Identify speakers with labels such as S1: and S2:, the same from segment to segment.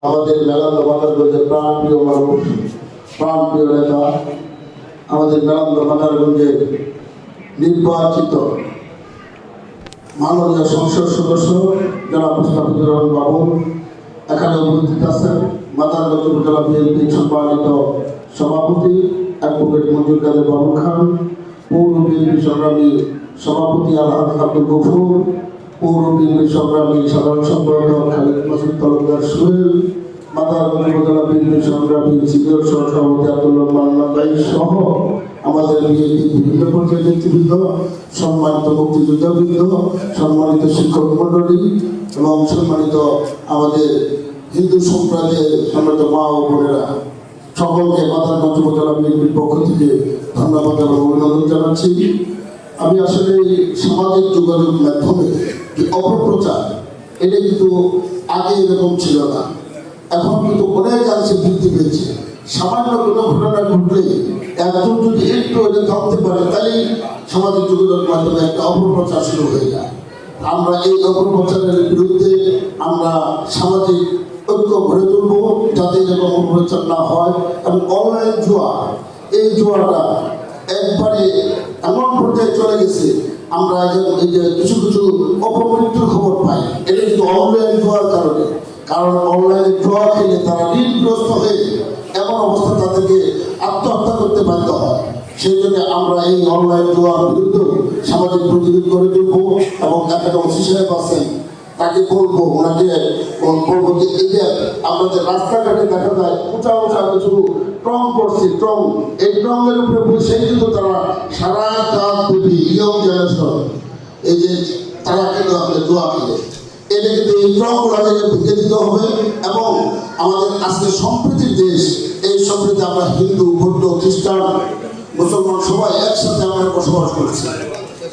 S1: আমাদের মেলান্দ মাদারগঞ্জের প্রাণপ্রিয় মানুষ, প্রাণপ্রিয় নেতা, আমাদের মেলান্দ মাদারগঞ্জের নির্বাচিত মাননীয় সংসদ সদস্য জনাব মুস্তাফিজুর রহমান বাবু এখানে উপস্থিত আছেন। মাদারগঞ্জ উপজেলা বিএনপি সম্মানিত সভাপতি অ্যাডভোকেট মঞ্জুর কাদের বাবু খান, পৌর বিএনপি সংগ্রামী সভাপতি আলহাজ আব্দুল গফুর, পৌর বিএনপি সংগ্রামী সাধারণ সম্পাদক খালিদ মাসুদ তালুকদার সোহেল, মাদারগঞ্জ উপজেলা বিএনপি সংগ্রামী সিনিয়র সহসভাপতি আব্দুল্লাহ মান্না ভাই সহ আমাদের বিএনপি বিভিন্ন পর্যায়ের নেতৃবৃন্দ, সম্মানিত মুক্তিযোদ্ধাবৃন্দ, সম্মানিত শিক্ষক মণ্ডলী এবং সম্মানিত আমাদের হিন্দু সম্প্রদায়ের সম্মানিত মা ও বোনেরা, সকলকে মাদারগঞ্জ উপজেলা বিএনপির পক্ষ থেকে ধন্যবাদ এবং অভিনন্দন জানাচ্ছি। আমি আসলে সামাজিক যোগাযোগ মাধ্যমে যে অপপ্রচার, এটা কিন্তু আগে এরকম ছিল না, এখন কিন্তু অনেক অংশে বৃদ্ধি পেয়েছে। সামান্য কোনো ঘটনা ঘটলেই একজন যদি একটু এটা থামতে পারে, তাহলেই সামাজিক যোগাযোগ মাধ্যমে একটা অপপ্রচার শুরু হয়ে যায়। আমরা এই অপপ্রচারের বিরুদ্ধে আমরা সামাজিক ঐক্য গড়ে তুলব, যাতে এরকম অপপ্রচার না হয়। এবং অনলাইন জুয়া, এই জুয়াটা একবারে এমন পর্যায়ে চলে গেছে, আমরা এই যে কিছু কিছু অপমৃত্যুর খবর পাই, এটা কিন্তু অনলাইন জুয়ার কারণে। কারণ অনলাইনে জুয়া খেলে তারা ঋণগ্রস্ত হয়ে এমন অবস্থা তাদেরকে আত্মহত্যা করতে বাধ্য হয়। সেই জন্য আমরা এই অনলাইন জুয়ার বিরুদ্ধে সামাজিক প্রতিরোধ করে তুলব। এবং একটা ওসি সাহেব আছেন, তাকে বলবো, ওনাকে বলবো যে এই যে আমাদের রাস্তাঘাটে দেখা যায় উঁচা উঁচা কিছু ট্রং করছে, ট্রং, এই ট্রংয়ের উপরে বসে কিন্তু তারা সারা রাত ব্যাপী ইয়ং জেনারেশন এই যে তারা কিন্তু আমাদের জুয়া খেলে, এটা কিন্তু এই ট্রংগুলোকে ভেঙে দিতে হবে। এবং আমাদের আজকে সম্প্রীতির দেশ, এই সম্প্রীতি আমরা হিন্দু, বৌদ্ধ, খ্রিস্টান, মুসলমান সবাই একসাথে আমরা বসবাস করছি।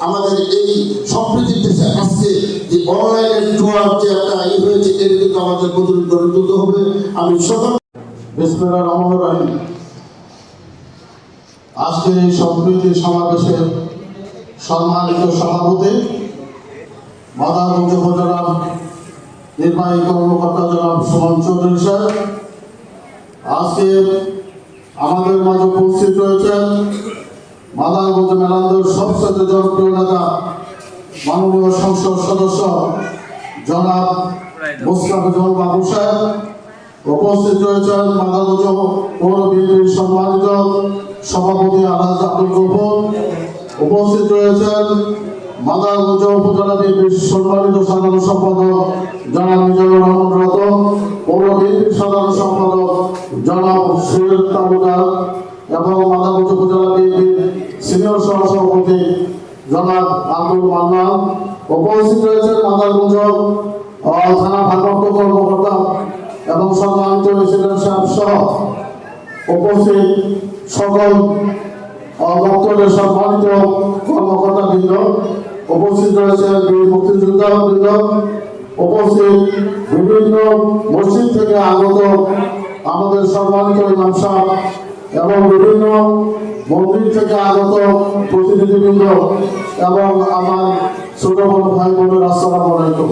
S1: আমাদের এই সম্প্রীতির দেশে আজকে যে অনলাইনের জুয়ার যে একটা হয়েছে, এটা কিন্তু আমাদের প্রতিরোধ গড়ে তুলতে হবে। আমি সকল বিসমিল্লাহির রহমানির রহিম। আজকে এই সম্প্রীতি সমাবেশের সম্মানিত সভাপতি মাদারগঞ্জ উপজেলা নির্বাহী কর্মকর্তা জনাব সুমন চৌধুরী সাহেব, আজকে আমাদের মাঝে উপস্থিত রয়েছেন মাদারগঞ্জ মেলান্দের সবচেয়ে জনপ্রিয় নেতা মাননীয় সংসদ সদস্য জনাব মুস্তাফিজুর বাবু সাহেব, উপস্থিত রয়েছেন মাদারগঞ্জ পৌর বিএনপির সম্মানিত সভাপতি আলহাজ আব্দুল গফুর, উপস্থিত রয়েছেন মাদারগঞ্জ উপজেলা বিএনপির সম্মানিত সাধারণ সম্পাদক জনাব মিজানুর রহমান রতন, পৌর বিএনপির সাধারণ সম্পাদক জনাব সোহেল তালুকদার এবং মাদারগঞ্জ উপজেলা বিএনপির সিনিয়র সহসভাপতি জনাব আব্দুল মান্নান, উপস্থিত রয়েছেন মাদারগঞ্জ থানা ভারপ্রাপ্ত কর্মকর্তা এবং সম্মানিত প্রেসিডেন্ট সাহেব সহ উপস্থিত সকল দপ্তরের সম্মানিত কর্মকর্তা বৃন্দ, উপস্থিত রয়েছেন বীর মুক্তিযোদ্ধা বৃন্দ, উপস্থিত বিভিন্ন মসজিদ থেকে আগত আমাদের সম্মানিত ইমাম সাহেব এবং বিভিন্ন মন্দির থেকে আগত প্রতিনিধিবৃন্দ এবং আমার ছোট বড় ভাই বোনের, আসসালামু আলাইকুম।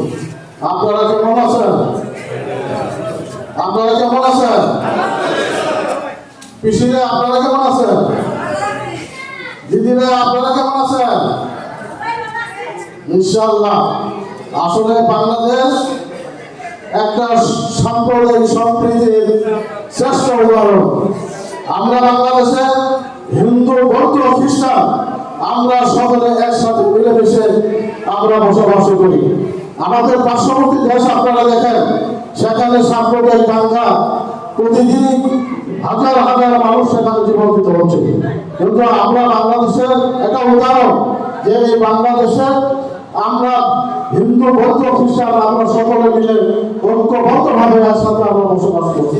S1: আপনারা কেমন আছেন? আপনারা কেমন আছেন? পিসিরা আপনারা কেমন আছেন? দিদিরা আপনারা কেমন আছেন? ইনশাআল্লাহ। আসলে বাংলাদেশ একটা সাম্প্রদায়িক সম্প্রীতির শ্রেষ্ঠ উদাহরণ। আমরা বাংলাদেশে হিন্দু, বৌদ্ধ, খ্রিস্টান আমরা সকলে একসাথে মিলেমিশে আমরা বসবাস করি। আমাদের পার্শ্ববর্তী দেশ আপনারা দেখেন, সেখানে সাম্প্রদায়িক দাঙ্গা, প্রতিদিন হাজার হাজার মানুষ সেখানে জীবন দিতে হচ্ছে। কিন্তু আমরা বাংলাদেশের একটা উদাহরণ, যে এই বাংলাদেশে আমরা হিন্দু, বৌদ্ধ, খ্রিস্টান আমরা সকলে মিলে ঐক্যবদ্ধভাবে একসাথে আমরা বসবাস করছি,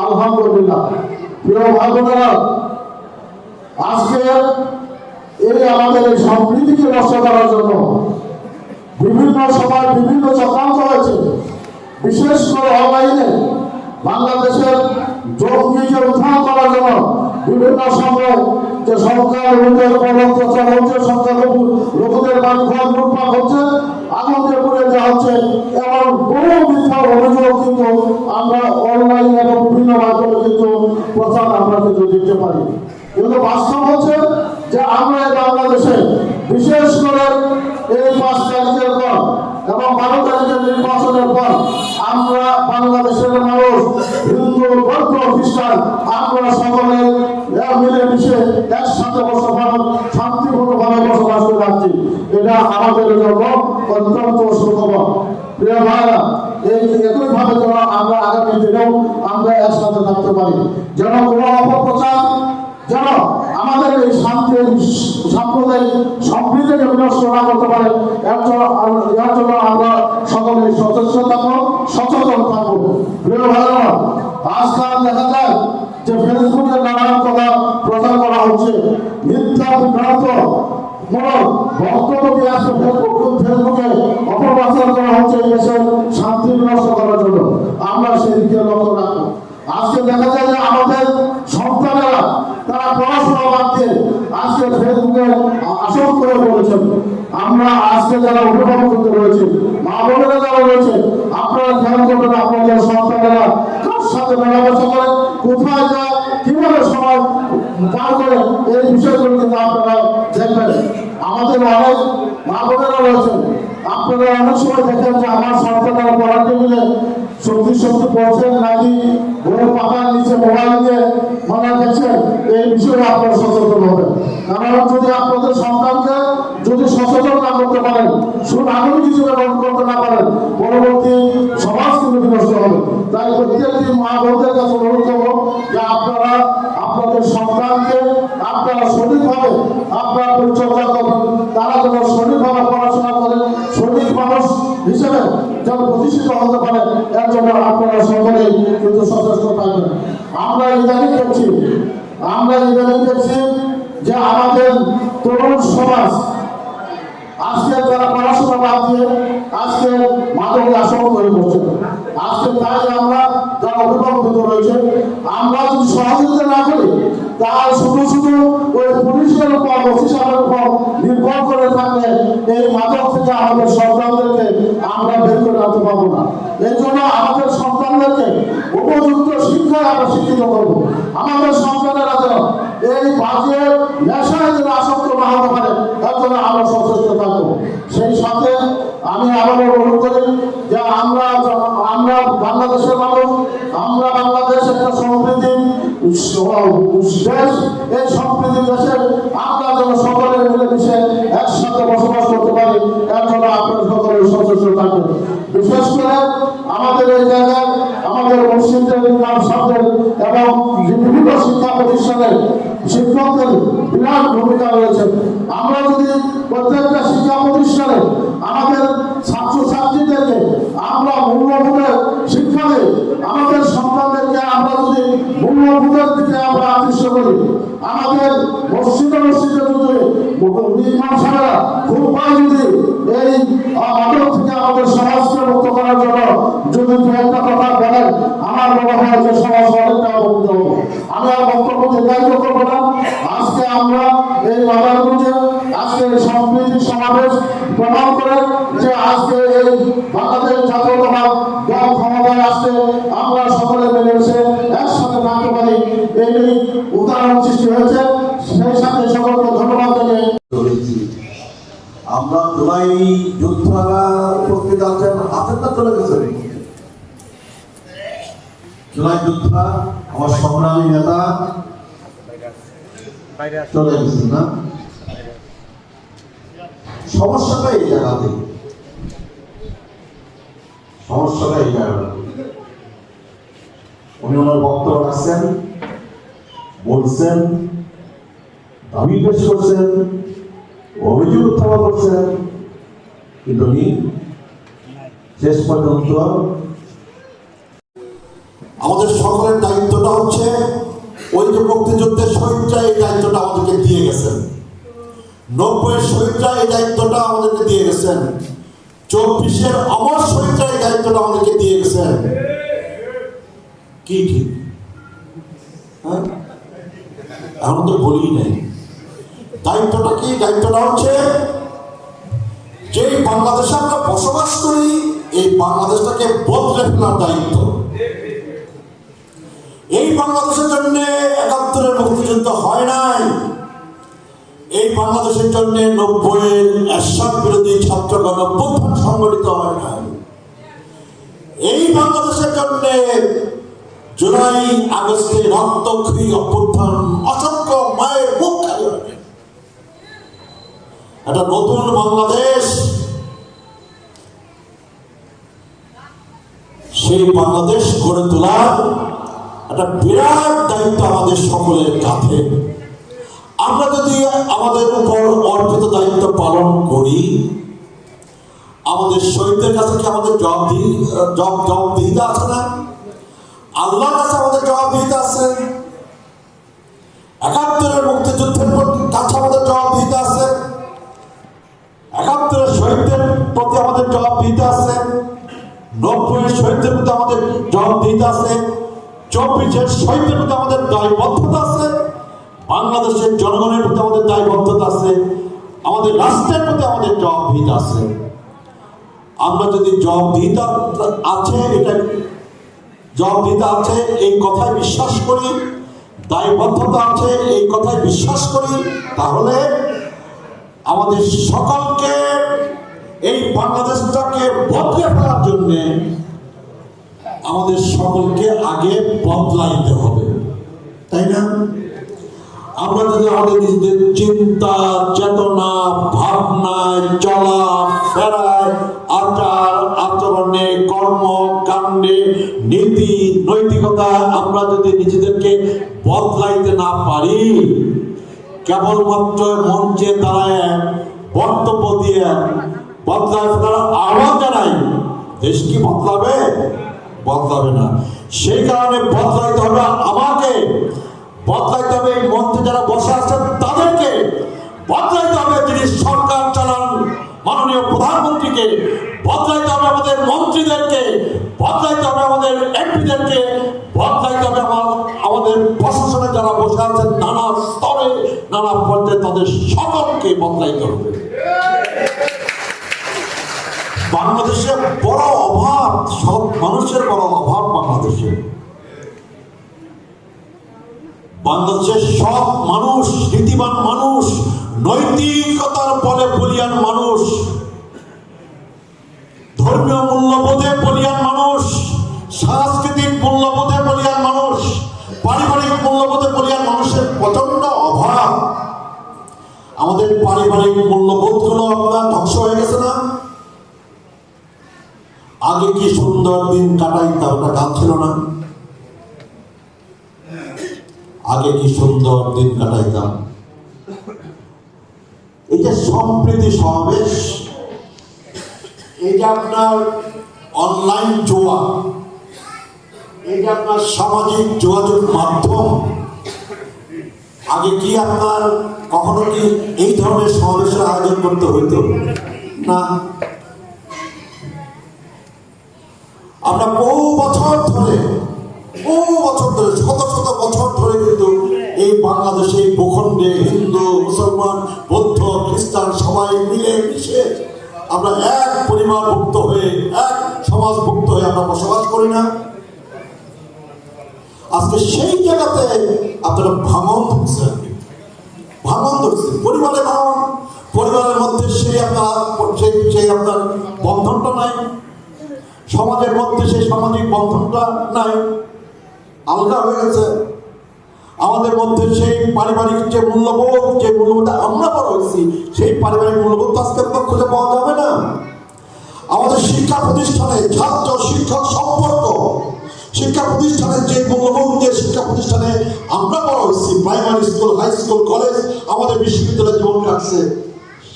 S1: আলহামদুলিল্লাহ। প্রিয় ভাই বোনেরা, আজকে এই আমাদের এই সম্প্রীতিকে নষ্ট করার জন্য বিভিন্ন সময় বিভিন্ন চক্রান্ত হয়েছে। বিশেষ করে অনলাইনে বাংলাদেশের জঙ্গিকে উদ্ধার করার জন্য বিভিন্ন সময় যে সরকার লোকের অত্যাচার হচ্ছে, সংখ্যালঘু লোকদের বাড়ি ঘর লুটপাট হচ্ছে, আগুনকে পুড়ে দেওয়া হচ্ছে, এমন বহু মিথ্যা অভিযোগ কিন্তু আমরা প্রতিষ্ঠান আমরা সকলে মিলেমিশে একসাথে বসবাস শান্তিপূর্ণভাবে বসবাস করে যাচ্ছি। এটা আমাদের জন্য অত্যন্ত সুখবর। প্রিয় ভাইরা, একইভাবে যেন আমরা আগামী দিনেও আমরা একসাথে থাকতে পারি, যেন কোনো অপপ্রচার যেন আমাদের এই শান্তি সাম্প্রদায়িক সম্প্রীতিকে বিনষ্ট না করতে পারে, এর জন্য আমরা সকলে সচেতন থাকবো। প্রিয় ভাইরা, আজকাল দেখা যায় যে ফেসবুকে নানান কথা প্রচার করা হচ্ছে, মিথ্যা বিভ্রান্ত বক্তব্য দিয়ে আসছে ফেসবুকে অপপ্রচার করা হচ্ছে এই দেশের শান্তি বিনষ্ট করার জন্য। আমরা সেদিকে লক্ষ্য রাখবো। আজকে দেখা যায় যে আমাদের সন্তানেরা তারা পড়াশোনা বাদ দিয়ে আজকে ফেসবুকে আসক্ত হয়ে পড়েছেন। আমরা আজকে যারা অভিভাবক রয়েছে, মা বোনেরা যারা রয়েছে, আপনারা খেয়াল করবেন আপনাদের সন্তানেরা কার সাথে মেলামেশা করে, কোথায় যায়, কিভাবে সময় পার করে, এই বিষয়গুলো কিন্তু আপনারা দেখবেন। আমাদের অনেক মা বোনেরা রয়েছেন, আপনারা অনেক সময় দেখেন যে আমার সন্তানেরা পড়ার টেবিলে সত্যি পড়ছেন নাকি বড় পাতার নিচে মোবাইল দিয়ে মনে দেখছেন, এই বিষয়ে আপনারা সচেতন হবেন। কারণ যদি আপনাদের সন্তানকে যদি সচেতন না করতে পারেন, সুনাগরিক হিসেবে গঠন করতে না পারেন, পরবর্তী সমাজ কিন্তু বিনষ্ট হবে। তাই প্রত্যেকটি মা বোনদের কাছে অনুরোধ করবো যে আপনারা আপনাদের সন্তানকে আপনারা সঠিকভাবে আপনারা পরিচর্যা করবেন, তারা যেন সঠিকভাবে পড়াশোনা করে সঠিক মানুষ হিসেবে যেন প্রতিষ্ঠিত হতে পারে, এর জন্য আপনারা সকলেই কিন্তু সচেষ্ট থাকবেন। আমরা ইদানিং দেখছি যে আমাদের তরুণ সমাজ আজকে যারা পড়াশোনা বাদ দিয়ে আজকে মাদকে আসক্ত হয়ে পড়ছে। আজকে তাই আমরা যারা অভিভাবক রয়েছে, আমরা যদি সহযোগিতা না করি, তার শুধু ওই পুলিশের উপর অফিসারের উপর নির্ভর করে থাকলে এই মাদক থেকে আমাদের সন্তানদেরকে আমরা বের করে আনতে পারবো না। এই জন্য আমাদের সন্তানদেরকে উপযুক্ত শিক্ষায় আমরা শিক্ষিত করবো। আমাদের সন্তানেরা যেন এই বাজে নেশায় যেন আসক্ত না হতে পারে, তার জন্য আমরা সচেষ্ট থাকবো। সেই সাথে আমি আবারও অনুরোধ করি যে আমরা বাংলাদেশের মানুষ, আমরা বাংলাদেশ একটা সমৃদ্ধি দেশ, এই সমৃদ্ধি দেশে আমরা যেন সকলে মিলেমিশে একসাথে বসবাস করতে পারি, এর জন্য আপনারা সকলে সচেষ্ট থাকবেন। বিশেষ করে আমাদের এই জায়গায় আমাদের মসজিদের ইমাম সাহেবদের এবং বিভিন্ন শিক্ষা প্রতিষ্ঠানের শিক্ষকদের বিরাট ভূমিকা রয়েছে। আমরা যদি প্রত্যেকটা শিক্ষা প্রতিষ্ঠানে আমাদের ছাত্রছাত্রীদেরকে আমরা মূল্যবোধের শিক্ষা দিই, আমাদের সন্তানদেরকে আমরা যদি মূল্যবোধের দিকে আমরা আকৃষ্ট করি, আমাদের মসজিদে যদি ইমাম সাহেবরা খুব যদি এই মাদক থেকে আমাদের সমাজকে মুক্ত করার জন্য যদি একটা কথা বলেন, আমার মনে হয় যে সমাজ অনেকটা উপকৃত হবে। আমি আর বক্তব্য দীর্ঘায়িত করবো না। আজকে আমরা এই বাজারগুলোতে আজকে সম্প্রীতি সমাবেশ প্রমাণ করে যে আজকে এই বাংলাদেশ জাতীয়তাবাদ দল ক্ষমতায় আসতে আমরা সকলে মিলেমিশে একসাথে থাকতে পারি, এই উদাহরণ সৃষ্টি হয়েছে। সেই সাথে সকলকে ধন্যবাদ জানিয়ে
S2: আমরা জুলাই যোদ্ধারা উপস্থিত আছেন, আছেন না চলে গেছে। জুলাই যোদ্ধা আমার সংগ্রামী নেতা চলে গেছেন না। সমস্যাটা এই জায়গাতে, উনি ওনার বক্তব্য রাখছেন, বলছেন, দাবি পেশ করছেন, অভিযোগ উত্থাপন করছেন, কিন্তু শেষ পর্যন্ত আমাদের সকলের দায়িত্বটা হচ্ছে ওই যে মুক্তিযুদ্ধের শহীদরা এই দায়িত্বটা আমাদেরকে দিয়ে গেছেন, 90-এর শহীদরা এই দায়িত্বটা আমাদেরকে দিয়ে গেছেন, 24-এর অমর শহীদরা এই দায়িত্বটা আমাদেরকে দিয়ে গেছেন। কি ঠিক? হ্যাঁ, এখন তো বলি নাই। দায়িত্বটা কি? দায়িত্বটা হচ্ছে যে বাংলাদেশে আমরা বসবাস করি, এই বাংলাদেশটাকে বদলে ফেলার দায়িত্ব। এই বাংলাদেশের জন্য ৭১-এর মুক্তিযুদ্ধ হয় নাই, এই বাংলাদেশের জন্য ৯০-এর এরশাদ বিরোধী ছাত্র গণঅভ্যুত্থান সংগঠিত হয় নাই, এই বাংলাদেশের জন্য জুলাই আগস্টে রক্তক্ষয়ী অভ্যুত্থান, অসংখ্য মায়ের মুখ খালি হয়নি। একটা নতুন বাংলাদেশ, সেই বাংলাদেশ গড়ে তোলার একটা বিরাট দায়িত্ব আমাদের সকলের কাঁধে। আমরা যদি আমাদের উপর অর্পিত দায়িত্ব পালন করি, আমাদের শহীদদের কাছে কি আমাদের জবাবদিহিতা আছে না? আল্লাহর কাছে আমাদের জবাবদিহিতা আছে, ৭১-এর মুক্তিযুদ্ধের কাছে আমাদের জবাবদিহিতা আছে, ৭১-এর শহীদদের প্রতি আমাদের জবাবদিহিতা আছে, ৯০-এর শহীদদের প্রতি আমাদের জবাবদিহিতা আছে, ২৪-এর শহীদদের প্রতি আমাদের দায়বদ্ধতা আছে, বাংলাদেশের জনগণের প্রতি আমাদের দায়বদ্ধতা আছে, আমাদের রাষ্ট্রের প্রতি আমাদের জবাবদিহিতা আছে। আমরা যদি জবাবদিহিতা আছে, এটা জবাবদিহিতা আছে এই কথায় বিশ্বাস করি, দায়বদ্ধতা আছে এই কথায় বিশ্বাস করি, তাহলে আমাদের সকলকে এই বাংলাদেশটাকে বদলে ফেলার জন্য আমাদের সকলকে আগে বদলাইতে হবে, তাই না? আমরা যদি আমাদের নিজেদের চিন্তা, চেতনা, ভাবনায়, চলা ফেরায়, আচার আচরণে, কর্ম কাণ্ডে, নীতি নৈতিকতা আমরা যদি নিজেদেরকে বদলাইতে না পারি, কেবলমাত্র মঞ্চে দাঁড়ায় বক্তব্য দিয়ে বদলায় ফেলার আহ্বান জানাই, দেশ কি বদলাবে? বদলাবে না। সেই কারণে বদলাইতে হবে আমাকে, বদলাইতে হবে এই মঞ্চে যারা বসে আছেন তাদেরকে, বদলাইতে হবে যিনি সরকার চালান মাননীয় প্রধানমন্ত্রীকে, বদলাইতে হবে আমাদের মন্ত্রীদেরকে, বদলাইতে হবে আমাদের এমপিদেরকে, বদলাইতে হবে আমাদের প্রশাসনে যারা বসে আছেন নানা স্তরে নানা পর্যায়ে, তাদের সকলকে বদলাইতে হবে। বাংলাদেশে বড় অভাব, সব মানুষের বড় অভাব বাংলাদেশে। বাংলাদেশের সব মানুষ নীতিবান মানুষ, নৈতিকতার বলে বলিয়ান মানুষ, ধর্মীয় মূল্যবোধে বলিয়ান মানুষ, সাংস্কৃতিক মূল্যবোধে বলিয়ান মানুষ, পারিবারিক মূল্যবোধে বলিয়ান মানুষের প্রচন্ড অভাব। আমাদের পারিবারিক মূল্যবোধগুলো আপনার ধ্বংস হয়ে গেছে না? আগে কি সুন্দর দিন কাটাইতাম, ওটা গান ছিল না? আগে কি সুন্দর দিন কাটাইতাম। এই যে সম্প্রীতি সমাবেশ, এই যে আপনার অনলাইন জোয়া, এই যে আপনার সামাজিক যোগাযোগ মাধ্যম, আগে কি আপনার কখনো কি এই ধরনের সমাবেশের আয়োজন করতে হইতো না? আমরা বহু বছর ধরে শত শত বছর ধরে কিন্তু এই বাংলাদেশে ভূখণ্ডে হিন্দু, মুসলমান, বৌদ্ধ, খ্রিস্টান সবাই মিলে মিশে আমরা এক পরিবারভুক্ত হয়ে, এক সমাজভুক্ত হয়ে আমরা বসবাস করি না? আজকে সেই জায়গাতে আপনারা ভাঙন ধরছেন, পরিবারে ভাঙন, পরিবারের মধ্যে সেই আপনার বন্ধনটা নাই, সমাজের মধ্যে সেই সামাজিক বন্ধনটা নাই, আলাদা হয়ে গেছে। আমাদের মধ্যে সেই পারিবারিক যে মূল্যবোধ আমরা বড় হয়েছি, সেই পারিবারিক মূল্যবোধ আজকে তো খুঁজে পাওয়া যাবে না। আমাদের শিক্ষা প্রতিষ্ঠানে ছাত্র শিক্ষক সম্পর্ক, শিক্ষা প্রতিষ্ঠানের যে মূল্যবোধ, যে শিক্ষা প্রতিষ্ঠানে আমরা বড় হয়েছি, primary school, high school, college, আমাদের বিশ্ববিদ্যালয় জীবন কাটছে,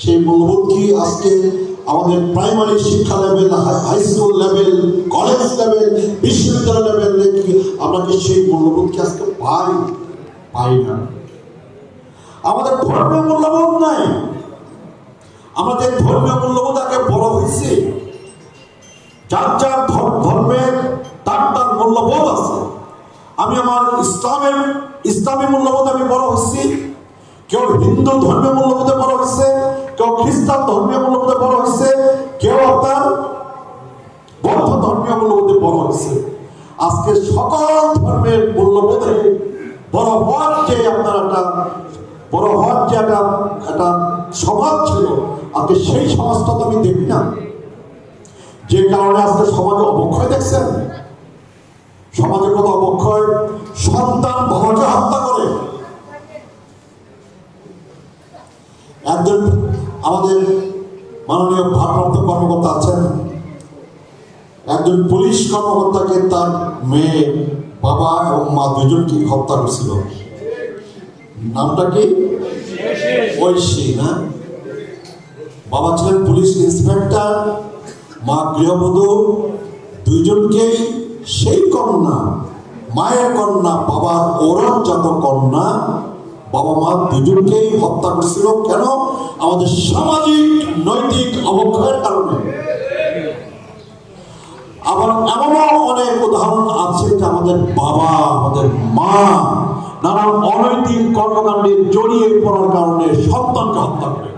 S2: সেই মূল্যবোধ কি আজকে আমাদের প্রাইমারি শিক্ষা level, high school level, college level, বিশ্ববিদ্যালয় লেভেল আমরা কি সেই মূল্যবোধ কি আজকে পাই না? আমাদের ধর্মীয় মূল্যবোধ নাই। আমাদের ধর্মীয় মূল্যবোধ আগে বড় হয়েছে, যার যার ধর্মের তার তার মূল্যবোধ আছে। আমি আমার ইসলামী মূল্যবোধ আমি বড় হয়েছি, কেউ হিন্দু ধর্মীয় মূল্যবোধে বড় হয়েছে, কেউ খ্রিস্টান ধর্মীয় মূল্যবোধে বড় হয়েছে, কেউ আপনার বৌদ্ধ ধর্মীয় মূল্যবোধে বড় হয়েছে। আজকে সকল ধর্মের মূল্যবোধে বড় হওয়ার যে একটা সমাজ ছিল, আজকে সেই সমাজটা তো আমি দেখি না। যে কারণে আজকে সমাজে অবক্ষয় দেখছেন, সমাজে কত অবক্ষয়। সন্তান বাবাকে হত্যা করে। একজন আমাদের মাননীয় ভারপ্রাপ্ত কর্মকর্তা আছেন, একজন পুলিশ কর্মকর্তাকে তার মেয়ে, বাবা এবং মা দুজনকে হত্যা করেছিল। নামটা কি? ঐশী না? বাবা ছিলেন পুলিশ ইন্সপেক্টর, মা গৃহবধূ। দুইজনকেই সেই কন্যা, মায়ের কন্যা, বাবার ঔরসজাত কন্যা, বাবা মা দুজনকেই হত্যা করেছিল। কেন? আমাদের সামাজিক নৈতিক অবক্ষয়ের কারণে। আবার এমনও অনেক উদাহরণ আছে যে আমাদের বাবা, আমাদের মা নানান অনৈতিক কর্মকাণ্ডে জড়িয়ে পড়ার কারণে সন্তানকে হত্যা করে,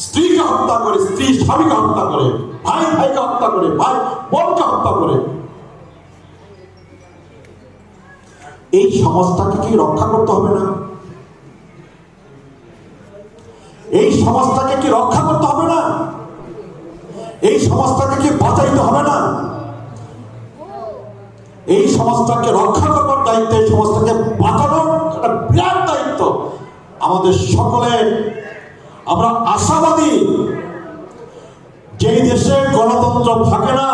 S2: স্ত্রীকে হত্যা করে, স্ত্রী স্বামীকে হত্যা করে, ভাই ভাইকে হত্যা করে, ভাই বোনকে হত্যা করে। এই সমাজটাকে কি রক্ষা করতে হবে না? এই সমাজটাকে কি রক্ষা করতে হবে না? এই সমাজটাকে কি বাঁচাইতে হবে না? এই সমাজটাকে রক্ষা করবার দায়িত্ব, এই সমাজটাকে বাঁচানোর একটা বিরাট দায়িত্ব আমাদের সকলের। আমরা আশাবাদী, যেই দেশে গণতন্ত্র থাকে না,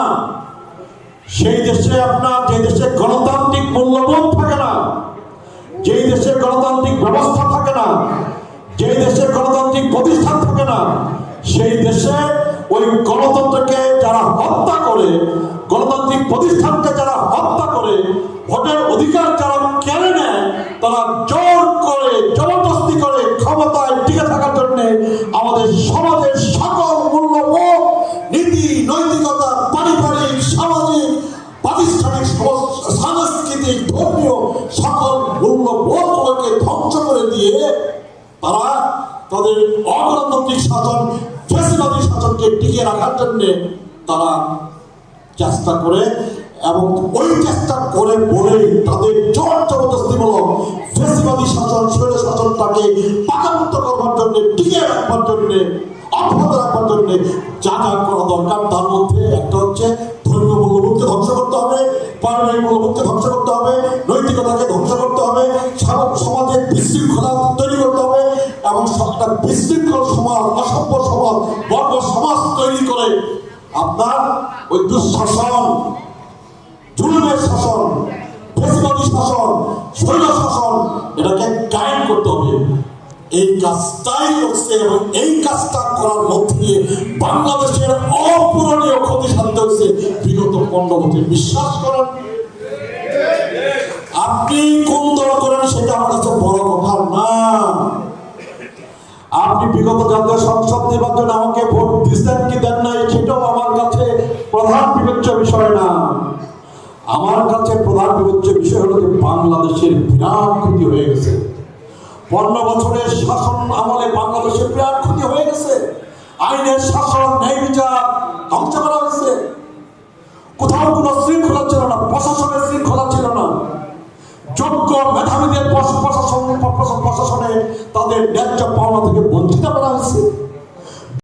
S2: সেই দেশে যে দেশে গণতান্ত্রিক মূল্যবোধ থাকে না, যেই দেশে গণতান্ত্রিক ব্যবস্থা থাকে না, যেই দেশে গণতান্ত্রিক প্রতিষ্ঠান থাকে না, সেই দেশে ওই গণতন্ত্রকে যারা হত্যা করে, গণতান্ত্রিক প্রতিষ্ঠানকে যারা হত্যা করে, ভোটের অধিকার যারা কেড়ে নেয়, তারা জোর করে, জবরদস্তি করে ক্ষমতায় টিকে থাকার জন্য আমাদের সমাজের সকল মূল্যবোধ, নীতি, নৈতিকতা, পারিবারিক, সামাজিক, প্রাতিষ্ঠানিক, সাংস্কৃতিক, ধর্মীয় সকল মূল্যবোধগুলোকে ধ্বংস করে দিয়ে তারা তাদের অগণতান্ত্রিক শাসন, ফ্যাসিবাদী শাসনকে টিকে রাখার জন্য তারা চেষ্টা করে। এবং ওই চেষ্টা করে বলেই তাদের জোর জবরদস্তিমূলক ফ্যাসিবাদী শাসন, স্বৈর শাসনটাকে পাকামুক্ত করবার জন্য, টিকে রাখবার জন্য, অব্যাহত রাখবার জন্য যা যা করা দরকার, তার মধ্যে একটা হচ্ছে ধর্মীয় মূল্যবোধকে ধ্বংস করতে হবে, পারিবারিক মূল্যবোধকে ধ্বংস করতে হবে, নৈতিকতাকে ধ্বংস করতে হবে, সমাজে বিশৃঙ্খলা তৈরি করতে হবে এবং একটা বিশৃঙ্খল সমাজ, অসভ্য সমাজ, বর্গ সমাজ তৈরি করে আপনার ওই দুঃশাসন, জুলুমের শাসন, ফ্যাসিবাদী শাসন, স্বৈর শাসন, এটাকে কায়েম করতে হবে। এই কাজটাই করছে এবং এই কাজটা করার মধ্যে দিয়ে বাংলাদেশের অপূরণীয় ক্ষতি সাধিত হয়েছে বিগত 15 বছর। বিশ্বাস করেন, আপনি কোন দল করেন সেটা আমার কাছে বড় কথা না। আপনি বিগত জাতীয় সংসদ নির্বাচনে আমাকে ভোট দিচ্ছেন কি দেন নাই সেটাও আমার কাছে প্রধান বিবেচ্য বিষয় না। আমার কাছে প্রধান বিবেচ্য বিষয় হলো যে বাংলাদেশের বিরাট ক্ষতি হয়ে গেছে। 15 বছরের শাসন আমলে বাংলাদেশের বিরাট ক্ষতি হয়ে গেছে। আইনের শাসন, ন্যায় বিচার ধ্বংস করা হয়েছে। কোথাও কোনো শৃঙ্খলা ছিল না, প্রশাসনের শৃঙ্খলা ছিল না। যোগ্য মেধাবীদের প্রশাসনে তাদের ন্যায্য পাওনা থেকে বঞ্চিত করা হয়েছে।